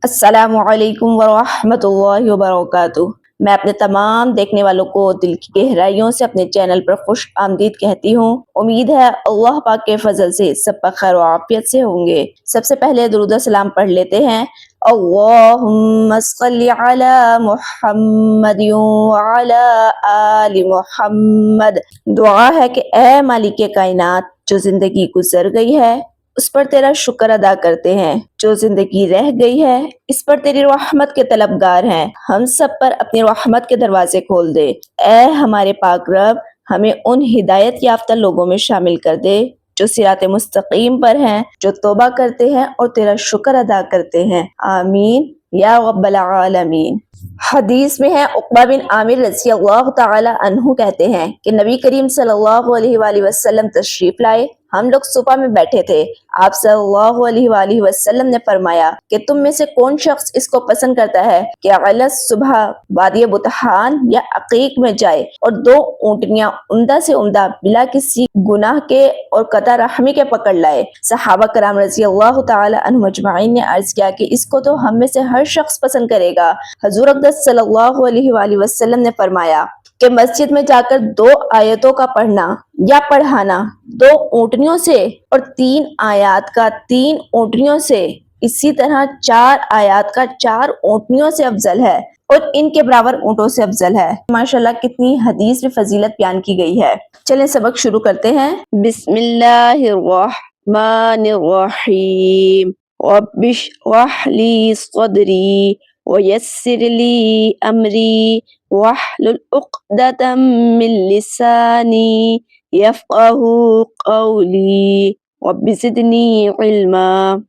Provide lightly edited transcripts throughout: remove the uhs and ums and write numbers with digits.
अस्सलामु अलैकुम वरहमतुल्लाहि वबरकातुह। मैं अपने तमाम देखने वालों को दिल की गहराइयों से अपने चैनल पर खुश आमदीद कहती हूँ। उम्मीद है अल्लाह पाक के फजल से सब पर खैर व आफियत से होंगे। सबसे पहले दुरूद सलाम पढ़ लेते हैं। अल्लाहुम्मा सल्लि अला मुहम्मदिन व अला आलि मुहम्मद। दुआ है कि ए मालिक कायनात, जो जिंदगी गुजर गई है उस पर तेरा शुक्र अदा करते हैं, जो जिंदगी रह गई है इस पर तेरी रहमत के तलबगार हैं। हम सब पर अपनी रहमत के दरवाजे खोल दे। ए हमारे पाक रब, हमें उन हिदायत याफ्ता लोगों में शामिल कर दे जो सिराते मुस्तकीम पर हैं, जो तौबा करते हैं और तेरा शुक्र अदा करते हैं। आमीन या रब्बल आलमीन। हदीस में है, उक़बा बिन आमिर रज़ी अल्लाह तआला अन्हु कहते हैं कि नबी करीम सल्लल्लाहु अलैहि वसल्लम तशरीफ लाए। हम लोग सुबह में बैठे थे। आप सल्लल्लाहु अलैहि वसल्लम ने फरमाया कि तुम में से कौन शख्स इसको पसंद करता है कि अगला सुबह वादी बुतहान या अकीक में जाए और 2 ऊँटनियां उम्दा से उम्दा बिला किसी गुनाह के और कता रहमी के पकड़ लाए। सहाबा कराम रज़ी अल्लाह तआला अन्हुम अजमाइन ने अर्ज किया कि इसको तो हम में से हर शख्स पसंद करेगा। हुज़ूर अक़दस सल्लल्लाहु अलैहि वसल्लम ने फरमाया कि मस्जिद में जाकर 2 आयतों का पढ़ना या पढ़ाना 2 ऊँटनियों से और 3 आयत का 3 ऊँटनियों से, इसी तरह 4 आयत का 4 ऊँटनियों से अफजल है और इनके बराबर ऊँटों से अफजल है। माशाल्लाह कितनी हदीस में फजीलत बयान की गई है। चलें सबक शुरू करते हैं। बिस्मिल्लाहिर्रहमानिर्रहीम। रब्बिश्रह ली सदरी वयस्सिर ली अमरी वहलुल उक़दतम मिन लिसानी यफ़क़हू क़ौली रब्बि ज़िदनी इल्मा।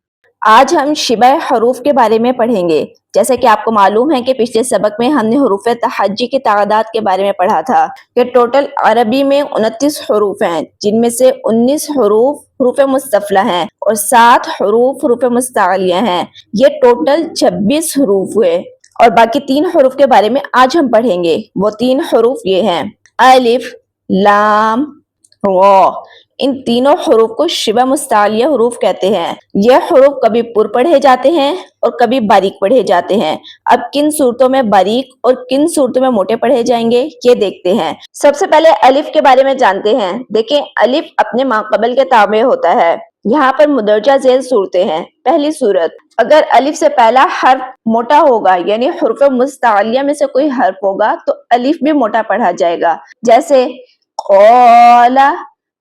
आज हम शिबा हरूफ के बारे में पढ़ेंगे। जैसे कि आपको मालूम है कि पिछले सबक में हमने हरूफ तहज्जी की तादाद के बारे में पढ़ा था कि टोटल अरबी में 29 हरूफ हैं, जिनमें से 19 हरूफ मुस्तफ़ला हैं और 7 हरूफ मुस्तअलिया हैं। ये टोटल 26 हरूफ हुए और बाकी 3 हरूफ के बारे में आज हम पढ़ेंगे। वो 3 हरूफ ये हैं, अलिफ, लाम, रा। इन तीनों हरूफ को शिबा मुस्तालिया हरूफ कहते हैं। यह हरूफ कभी पुर पढ़े जाते हैं और कभी बारीक पढ़े जाते हैं। अब किन सूरतों में बारीक और किन सूरतों में मोटे पढ़े जाएंगे ये देखते हैं। सबसे पहले अलिफ के बारे में जानते हैं। देखें, अलिफ अपने माक़बल के ताबे होता है। यहाँ पर मुदर्जा झेल सूरतें हैं। पहली सूरत, अगर अलिफ से पहला हर्फ मोटा होगा यानी हुर्फ मुस्तालिया में से कोई हर्फ होगा तो अलिफ भी मोटा पढ़ा जाएगा। जैसे क़ाला,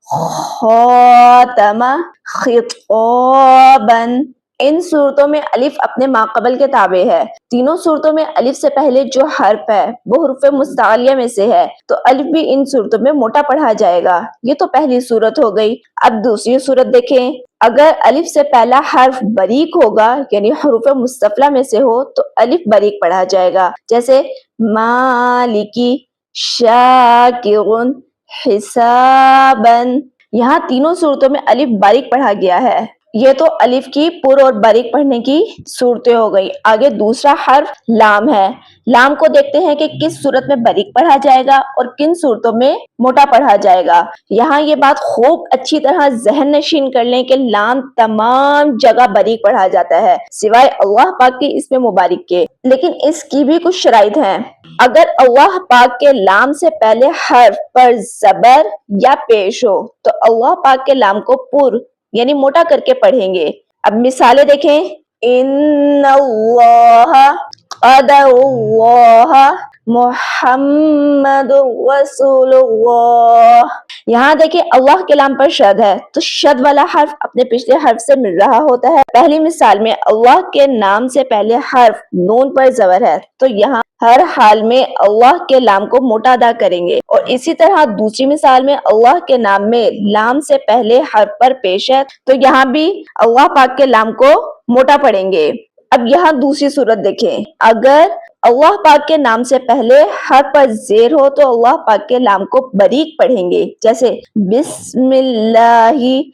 ख़ातमा, ख़िताबन। इन सूरतों में अलिफ अपने माक़बल के ताबे है। तीनों सूरतों में अलिफ से पहले जो हर्फ है वो हुर्फ मुस्तालिया में से है, तो अलिफ भी इन सूरतों में मोटा पढ़ा जाएगा। ये तो पहली सूरत हो गई। अब दूसरी सूरत देखें, अगर अलिफ से पहला हर्फ बारीक होगा यानी हुर्फ मुस्तफ़ला में से हो तो अलिफ बारीक पढ़ा जाएगा। जैसे मालिकी, शाकिरुन, हिसाबन। यहाँ तीनों सूरतों में अलिफ बारीक पढ़ा गया है। ये तो अलिफ की पुर और बारीक पढ़ने की सूरतें हो गई। आगे दूसरा हर्फ लाम है। लाम को देखते हैं कि किस सूरत में बारीक पढ़ा जाएगा और किन सूरतों में मोटा पढ़ा जाएगा। यहाँ ये बात खूब अच्छी तरह जहन नशीन कर लें कि लाम तमाम जगह बारीक पढ़ा जाता है सिवाय अल्लाह पाक के इसमें मुबारक के। लेकिन इसकी भी कुछ शराइत हैं। अगर अल्लाह पाक के लाम से पहले हर्फ पर जबर या पेश हो तो अल्लाह पाक के लाम को पुर यानी मोटा करके पढ़ेंगे। अब मिसालें देखें, इन्नल्लाह क़दरुल्लाह मुहम्मदुर रसूलुल्लाह। यहाँ देखिए अल्लाह के लाम पर शद है तो शद वाला हर्फ अपने पिछले हर्फ से मिल रहा होता है। पहली मिसाल में अल्लाह के नाम से पहले हर्फ नून पर जबर है तो यहाँ हर हाल में अल्लाह के लाम को मोटा अदा करेंगे। और इसी तरह दूसरी मिसाल में अल्लाह के नाम में लाम से पहले हर्फ पर पेश है तो यहाँ भी अल्लाह पाक के लाम को मोटा पढ़ेंगे। अब यहाँ दूसरी सूरत देखें, अगर अल्लाह पाक के नाम से पहले हर्फ पर जेर हो तो अल्लाह पाक के लाम को बारीक पढ़ेंगे। जैसे बिस्मिल्लाही,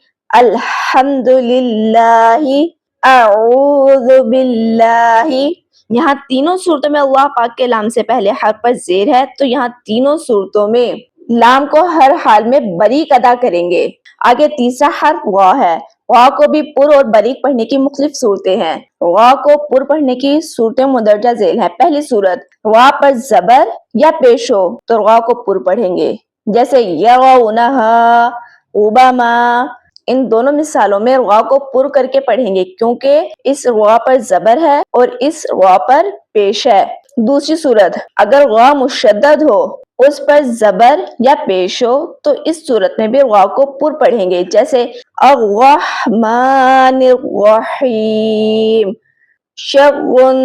अल्हम्दुलिल्लाही, अऊज़ु बिल्लाही। यहाँ तीनों सूरतों में अल्लाह पाक के लाम से पहले हर्फ पर जेर है तो यहाँ तीनों सूरतों में लाम को हर हाल में बारीक अदा करेंगे। आगे तीसरा हर्फ वा है। غا کو بھی پر اور باریک پڑھنے کی مختلف صورتیں ہیں۔ غا کو پر پڑھنے کی صورتیں مندرجہ ذیل ہیں۔ پہلی صورت، غا پر زبر یا پیش ہو تو غا کو پر پڑھیں گے، جیسے یغونہا، اوباما۔ ان دونوں مثالوں میں غا کو پر کر کے پڑھیں گے کیونکہ اس غا پر زبر ہے اور اس غا پر پیش ہے۔ دوسری صورت، اگر غا مشدد ہو، اس پر زبر یا پیش ہو تو اس صورت میں بھی غا کو پر پڑھیں گے، جیسے الرحمن الرحیم، شغن۔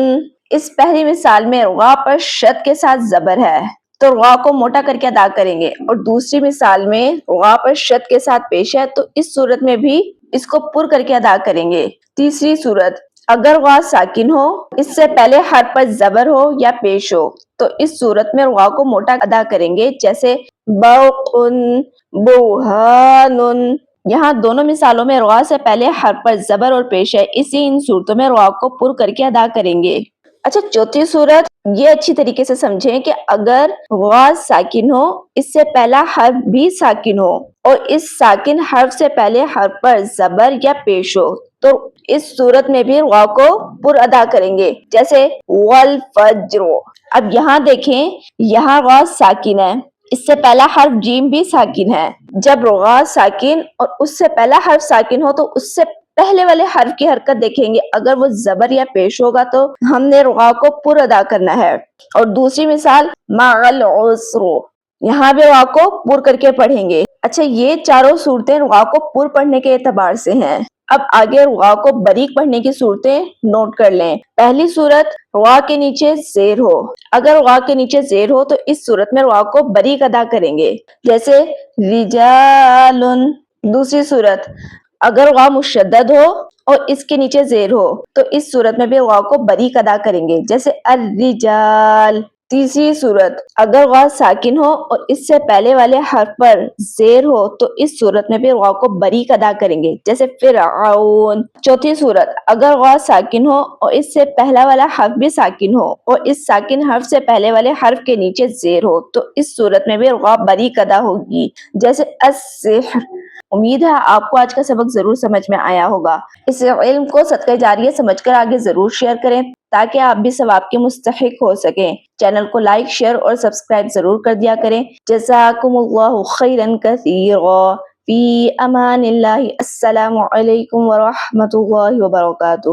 اس پہلی مثال میں غا پر شد کے ساتھ زبر ہے تو غا کو موٹا کر کے ادا کریں گے، اور دوسری مثال میں غا پر شد کے ساتھ پیش ہے تو اس صورت میں بھی اس کو پر کر کے ادا کریں گے۔ تیسری صورت، اگر غا ساکن ہو، اس سے پہلے حرف پر زبر ہو یا پیش ہو تو اس صورت میں غا کو موٹا ادا کریں گے، جیسے برقن، برہان۔ یہاں دونوں مثالوں میں غا سے پہلے حرف پر زبر اور پیش ہے، اسی ان صورتوں میں غا کو پر کر کے ادا کریں گے۔ اچھا، چوتھی صورت یہ اچھی طریقے سے سمجھیں کہ اگر غا ساکن ہو، اس سے پہلا حرف بھی ساکن ہو اور اس ساکن حرف سے پہلے حرف پر زبر یا پیش ہو تو اس صورت میں بھی غا کو پر ادا کریں گے، جیسے والفجر۔ اب یہاں دیکھیں، یہاں غا ساکن ہے، اس سے پہلا حرف جیم بھی ساکن ہے۔ جب غا ساکن اور اس سے پہلا حرف ساکن ہو تو اس سے پہلے والے حرف کی حرکت دیکھیں گے، اگر وہ زبر یا پیش ہوگا تو ہم نے غا کو پر ادا کرنا ہے۔ اور دوسری مثال مع العسر، یہاں بھی غا کو پر کر کے پڑھیں گے۔ اچھا، یہ چاروں صورتیں غا کو پر پڑھنے کے اعتبار سے ہیں۔ اب آگے غا کو باریک پڑھنے کی صورتیں نوٹ کر لیں۔ پہلی صورت، غا کے نیچے زیر ہو۔ اگر غا کے نیچے زیر ہو تو اس صورت میں غا کو باریک ادا کریں گے، جیسے رجال۔ دوسری صورت، اگر غا مشدد ہو اور اس کے نیچے زیر ہو تو اس صورت میں بھی غا کو باریک ادا کریں گے، جیسے الرجال۔ تیسری صورت، اگر غا ساکن ہو اور اس سے پہلے والے حرف پر زیر ہو تو اس صورت میں بھی غا کو باریک ادا کریں گے، جیسے فرعون۔ چوتھی صورت، اگر غا ساکن ہو اور اس سے پہلا والا حرف بھی ساکن ہو اور اس ساکن حرف سے پہلے والے حرف کے نیچے زیر ہو تو اس صورت میں بھی غا باریک ادا ہوگی، جیسے السحر۔ امید ہے آپ کو آج کا سبق ضرور سمجھ میں آیا ہوگا۔ اس علم کو صدقہ جاریہ سمجھ کر آگے ضرور شیئر کریں تاکہ آپ بھی ثواب کے مستحق ہو سکیں۔ چینل کو لائک، شیئر اور سبسکرائب ضرور کر دیا کریں۔ جزاکم اللہ خیرا کثیرا، فی امان اللہ۔ السلام علیکم ورحمۃ اللہ وبرکاتہ۔